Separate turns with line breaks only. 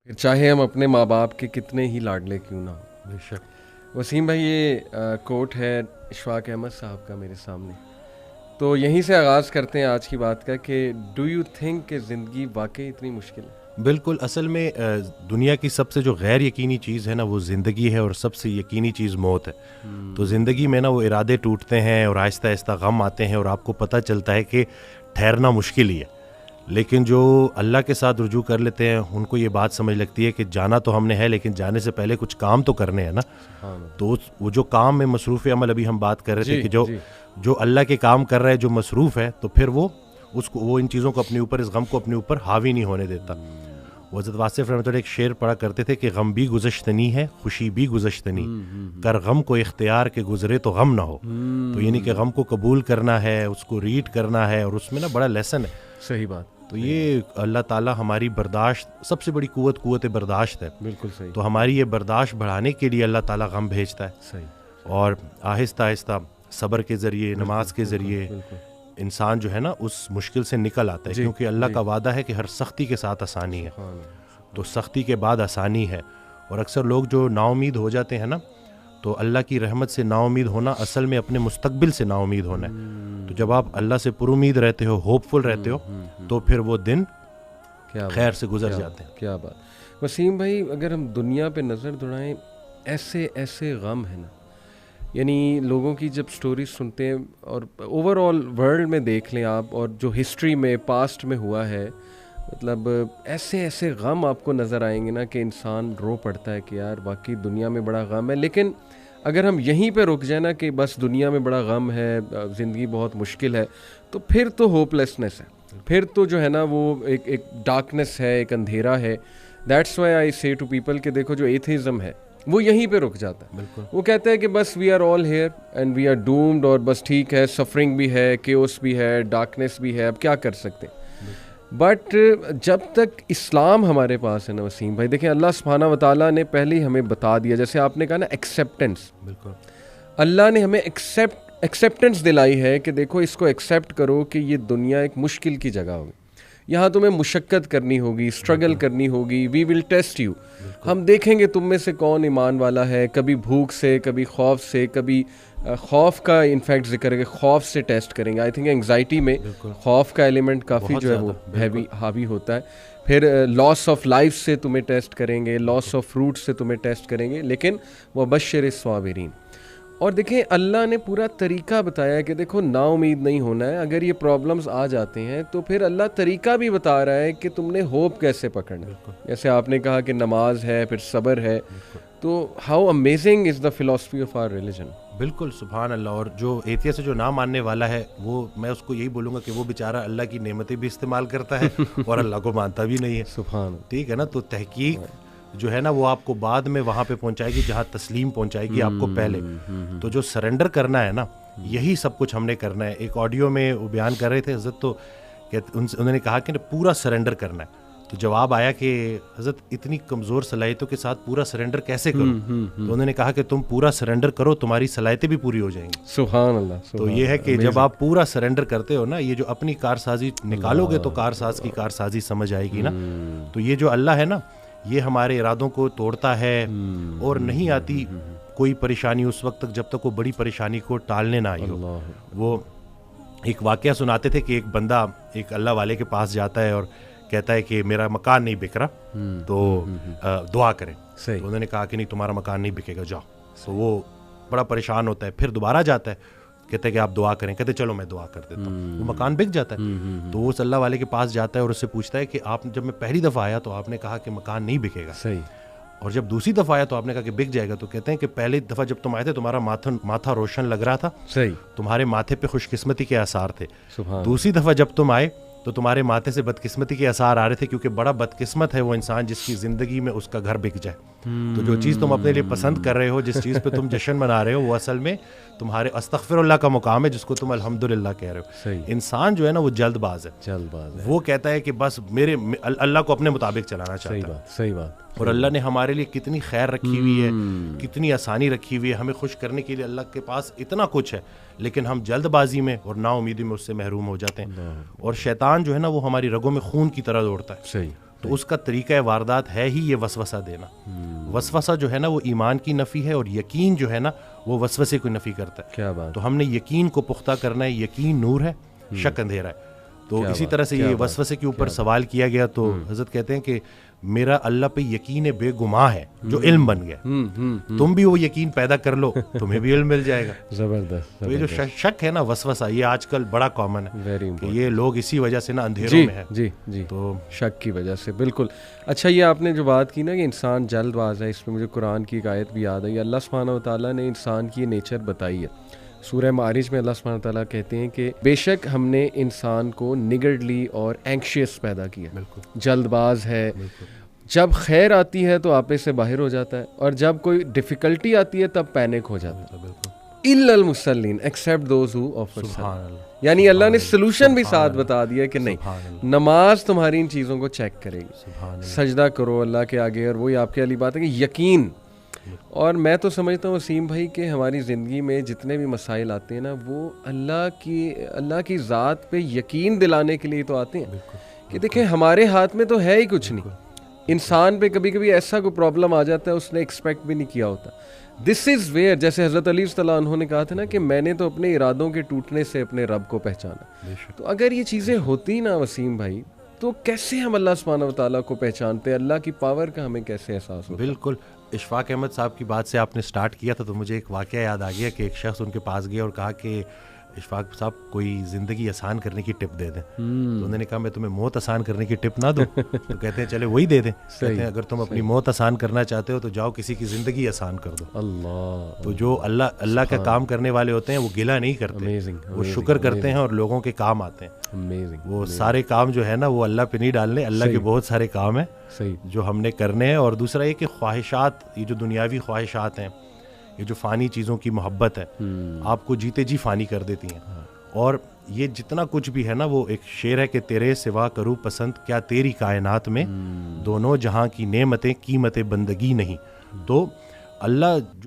چاہے ہم اپنے ماں باپ کے کتنے ہی لاڈلے کیوں نہ ہوں.
بے شک.
وسیم بھائی یہ کوٹ ہے اشفاق احمد صاحب کا میرے سامنے, تو یہیں سے آغاز کرتے ہیں آج کی بات کا کہ ڈو یو تھنک کہ زندگی واقعی اتنی مشکل ہے؟
بالکل. اصل میں دنیا کی سب سے جو غیر یقینی چیز ہے نا وہ زندگی ہے, اور سب سے یقینی چیز موت ہے. تو زندگی میں نا وہ ارادے ٹوٹتے ہیں اور آہستہ آہستہ غم آتے ہیں اور آپ کو پتہ چلتا ہے کہ ٹھہرنا مشکل ہی ہے. لیکن جو اللہ کے ساتھ رجوع کر لیتے ہیں ان کو یہ بات سمجھ لگتی ہے کہ جانا تو ہم نے ہے, لیکن جانے سے پہلے کچھ کام تو کرنے ہیں نا. تو وہ جو کام میں مصروف عمل, ابھی ہم بات کر رہے تھے کہ جو اللہ کے کام کر رہا ہے, جو مصروف ہے, تو پھر وہ ان چیزوں کو اپنے اوپر, اس غم کو اپنے اوپر حاوی نہیں ہونے دیتا. حضرت واصف رحمۃ اللہ ایک شعر پڑھا کرتے تھے کہ غم بھی گزشتنی ہے خوشی بھی گزشتنی, کر غم کو اختیار کے گزرے تو غم نہ ہو. تو یعنی کہ غم کو قبول کرنا ہے, اس کو ریڈ کرنا ہے, اور اس میں نا بڑا لیسن ہے.
صحیح بات.
تو یہ اللہ تعالیٰ ہماری برداشت, سب سے بڑی قوت برداشت ہے.
بالکل صحیح.
تو ہماری یہ برداشت بڑھانے کے لیے اللہ تعالیٰ غم بھیجتا ہے.
صحیح.
اور آہستہ آہستہ صبر کے ذریعے, نماز کے ذریعے انسان جو ہے نا اس مشکل سے نکل آتا ہے, کیونکہ اللہ کا وعدہ ہے کہ ہر سختی کے ساتھ آسانی ہے. تو سختی کے بعد آسانی ہے. اور اکثر لوگ جو نا امید ہو جاتے ہیں نا, تو اللہ کی رحمت سے نا امید ہونا اصل میں اپنے مستقبل سے نا امید ہونا ہے. تو جب آپ اللہ سے پر امید رہتے ہو, ہوپ فل رہتے ہو, تو پھر وہ دن خیر سے گزر جاتے ہیں.
کیا بات. وسیم بھائی اگر ہم دنیا پہ نظر دوڑائیں, ایسے غم ہیں نا, یعنی لوگوں کی جب سٹوریز سنتے ہیں اور اوور آل ورلڈ میں دیکھ لیں آپ, اور جو ہسٹری میں پاسٹ میں ہوا ہے, مطلب ایسے غم آپ کو نظر آئیں گے نا کہ انسان رو پڑتا ہے کہ یار واقعی دنیا میں بڑا غم ہے. لیکن اگر ہم یہیں پہ رک جائیں نا کہ بس دنیا میں بڑا غم ہے, زندگی بہت مشکل ہے, تو پھر تو ہوپ لیسنس ہے, پھر تو جو ہے نا وہ ایک ڈارکنیس ہے, ایک اندھیرا ہے. دیٹس وائی آئی سے ٹو پیپل کہ دیکھو جو ایتھیزم ہے وہ یہیں پہ رک جاتا ہے.
بالکل.
وہ کہتا ہے کہ بس we are all here and we are doomed, اور بس ٹھیک ہے, سفرنگ بھی ہے, کیوس بھی ہے, ڈارکنیس بھی ہے, اب کیا کر سکتے ہیں. بٹ جب تک اسلام ہمارے پاس ہے نا وسیم بھائی, دیکھیں اللہ سبحانہ و تعالیٰ نے پہلے ہی ہمیں بتا دیا, جیسے آپ نے کہا نا ایکسیپٹنس.
بالکل.
اللہ نے ہمیں ایکسیپٹنس دلائی ہے کہ دیکھو اس کو ایکسیپٹ کرو کہ یہ دنیا ایک مشکل کی جگہ ہوگی, یہاں تمہیں مشقت کرنی ہوگی, اسٹرگل کرنی ہوگی. وی ول ٹیسٹ یو, ہم دیکھیں گے تم میں سے کون ایمان والا ہے. کبھی بھوک سے, کبھی خوف سے, کبھی خوف کا انفیکٹ ذکر ہے کہ خوف سے ٹیسٹ کریں گے. آئی تھنک انگزائٹی میں خوف کا ایلیمنٹ کافی جو ہے وہ حاوی ہوتا ہے. پھر لاس آف لائف سے تمہیں ٹیسٹ کریں گے, لاس آف فروٹ سے تمہیں ٹیسٹ کریں گے, لیکن وبشر الصابرین. اور دیکھیں اللہ نے پورا طریقہ بتایا ہے کہ دیکھو نا امید نہیں ہونا ہے. اگر یہ پرابلمز آ جاتے ہیں تو پھر اللہ طریقہ بھی بتا رہا ہے کہ تم نے ہوپ کیسے پکڑنا ہے. جیسے آپ نے کہا کہ نماز ہے, پھر صبر ہے. تو how amazing is the philosophy of our religion.
بالکل سبحان اللہ. اور جو ایتھیسٹ جو نہ ماننے والا ہے, وہ میں اس کو یہی بولوں گا کہ وہ بیچارہ اللہ کی نعمتیں بھی استعمال کرتا ہے اور اللہ کو مانتا بھی نہیں ہے.
سبحان اللہ.
ٹھیک ہے نا. تو تحقیق جو ہے نا وہ آپ کو بعد میں وہاں پہ پہنچائے گی جہاں تسلیم پہنچائے گی آپ کو پہلے. تو جو سرنڈر کرنا ہے نا, یہی سب کچھ ہم نے کرنا ہے. ایک آڈیو میں وہ بیان کر رہے تھے حضرت, تو انہوں نے کہا کہ پورا سرنڈر کرنا ہے. تو جواب آیا کہ حضرت اتنی کمزور صلاحیتوں کے ساتھ پورا سرنڈر کیسے کرو؟ تو انہوں نے کہا کہ تم پورا سرنڈر کرو, تمہاری صلاحیتیں بھی پوری ہو جائیں گی.
سبحان اللہ.
تو یہ ہے کہ جب آپ پورا سرنڈر کرتے ہو نا, یہ جو اپنی کارسازی نکالو گے تو کارساز کی کارسازی سمجھ آئے گی نا. تو یہ جو اللہ ہے نا, یہ ہمارے ارادوں کو توڑتا ہے, اور نہیں آتی کوئی پریشانی اس وقت تک جب تک وہ بڑی پریشانی کو ٹالنے نہ آئی ہو. وہ ایک واقعہ سناتے تھے کہ ایک بندہ ایک اللہ والے کے پاس جاتا ہے اور کہتا ہے کہ میرا مکان نہیں بک رہا, تو دعا کریں. تو انہوں نے کہا کہ نہیں تمہارا مکان نہیں بکے گا, جاؤ. تو وہ بڑا پریشان ہوتا ہے, پھر دوبارہ جاتا ہے, کہتے ہیں کہ آپ دعا کریں. کہتے چلو میں دعا کر دیتا ہوں. وہ مکان بک جاتا ہے. تو وہ اللہ والے کے پاس جاتا ہے اور اس سے پوچھتا ہے کہ آپ جب میں پہلی دفعہ آیا تو آپ نے کہا کہ مکان نہیں بکے گا,
صحیح,
اور جب دوسری دفعہ آیا تو آپ نے کہا کہ بک جائے گا. تو کہتے ہیں کہ پہلی دفعہ جب تم آئے تھے تمہارا ماتھا روشن لگ رہا تھا,
صحیح,
تمہارے ماتھے پہ خوش قسمتی کے آثار تھے.
سبحان.
دوسری دفعہ جب تم آئے تو تمہارے ماتھے سے بدقسمتی کے آثار آ رہے تھے, کیونکہ بڑا بدقسمت ہے وہ انسان جس کی زندگی میں اس کا گھر بک جائے. تو جو چیز تم اپنے لیے پسند کر رہے ہو, جس چیز پہ تم جشن منا رہے ہو, وہ اصل میں تمہارے استغفر اللہ کا مقام ہے, جس کو تم الحمدللہ کہہ رہے ہو.
صحیح.
انسان جو ہے نا وہ جلد باز ہے. وہ کہتا ہے کہ بس میرے اللہ کو اپنے مطابق چلانا چاہتا ہے.
صحیح بات.
اور اللہ نے ہمارے لیے کتنی خیر رکھی ہوئی ہے, کتنی آسانی رکھی ہوئی ہے, ہمیں خوش کرنے کے لیے اللہ کے پاس اتنا کچھ ہے, لیکن ہم جلد بازی میں اور نا امیدی میں اس سے محروم ہو جاتے ہیں. اور شیطان جو ہے نا وہ ہماری رگوں میں خون کی طرح دوڑتا ہے.
صحیح.
تو اس کا طریقہ واردات ہے ہی یہ وسوسہ دینا. وسوسہ جو ہے نا وہ ایمان کی نفی ہے, اور یقین جو ہے نا وہ وسوسے کو نفی کرتا ہے.
کیا بات.
تو ہم نے یقین کو پختہ کرنا ہے. یقین نور ہے, شک اندھیرا ہے. تو اسی طرح سے یہ وسوسے کے اوپر سوال کیا گیا تو حضرت کہتے ہیں کہ میرا اللہ پہ یقین بے گماں ہے جو علم بن گیا. تم بھی وہ یقین پیدا کر لو, تمہیں بھی علم مل جائے گا.
زبردست.
تو یہ جو شک ہے نا, وسوسہ, یہ آج کل بڑا کامن ہے کہ یہ لوگ اسی وجہ سے نا اندھیروں میں ہیں.
جی جی, تو شک کی وجہ سے. بالکل. اچھا, یہ آپ نے جو بات کی نا کہ انسان جلد باز ہے, اس پہ مجھے قرآن کی ایک آیت بھی یاد ہے. اللہ سبحانہ و تعالیٰ نے انسان کی نیچر بتائی ہے. سورہ معارج میں اللہ سبحانہ تعالیٰ کہتے ہیں کہ بے شک ہم نے انسان کو نگرڈلی اور اینکشیس پیدا کیا. جلد باز ہے. جب خیر آتی ہے تو آپے سے باہر ہو جاتا ہے, اور جب کوئی ڈیفیکلٹی آتی ہے تب پینک ہو جاتا ہے. الا المصلین ایکسیپٹ دوز ہو آفر صلاۃ. یعنی اللہ نے سلوشن بھی ساتھ بتا دیا کہ نہیں, نماز تمہاری ان چیزوں کو چیک کرے گی. سجدہ کرو اللہ کے آگے, اور وہی آپ کی والی بات ہے کہ یقین. اور میں تو سمجھتا ہوں وسیم بھائی کہ ہماری زندگی میں جتنے بھی مسائل آتے ہیں نا, وہ اللہ کی ذات پہ یقین دلانے کے لیے تو آتے ہیں کہ دیکھیں ہمارے ہاتھ میں تو ہے ہی کچھ نہیں. انسان پہ کبھی کبھی ایسا کوئی پرابلم آ جاتا ہے اس نے ایکسپیکٹ بھی نہیں کیا ہوتا. دس از ویئر, جیسے حضرت علی صلی اللہ عنہ نے کہا تھا نا کہ میں نے تو اپنے ارادوں کے ٹوٹنے سے اپنے رب کو پہچانا. تو اگر یہ چیزیں ہوتی نا وسیم بھائی, تو کیسے ہم اللہ سبحانہ و تعالیٰ کو پہچانتے, اللہ کی پاور کا ہمیں کیسے احساس ہوتا.
بالکل. اشفاق احمد صاحب کی بات سے آپ نے سٹارٹ کیا تھا تو مجھے ایک واقعہ یاد آ گیا کہ ایک شخص ان کے پاس گیا اور کہا کہ اشفاق صاحب کوئی زندگی آسان کرنے کی ٹپ دے دیں. تو انہوں نے کہا میں تمہیں موت آسان کرنے کی ٹپ نہ دوں. تو کہتے ہیں چلے وہی دے دیں. کہتے ہیں اگر تم اپنی موت آسان کرنا چاہتے ہو تو جاؤ کسی کی زندگی آسان کر دو. اللہ. تو جو اللہ کا کام کرنے والے ہوتے ہیں وہ گلہ نہیں کرتے, وہ شکر کرتے ہیں اور لوگوں کے کام آتے ہیں. وہ سارے کام جو ہے نا وہ اللہ پہ نہیں ڈالنے, اللہ کے بہت سارے کام ہیں جو ہم نے کرنے ہیں. اور دوسرا یہ کہ خواہشات, یہ جو دنیاوی خواہشات ہیں, یہ جو فانی چیزوں کی محبت ہے, آپ کو جیتے جی فانی کر دیتی ہیں. اور یہ جتنا کچھ بھی ہے نا, وہ ایک شعر ہے کہ تیرے سوا کروں پسند کیا تیری کائنات میں, دونوں جہاں کی نعمتیں قیمت بندگی نہیں. تو اللہ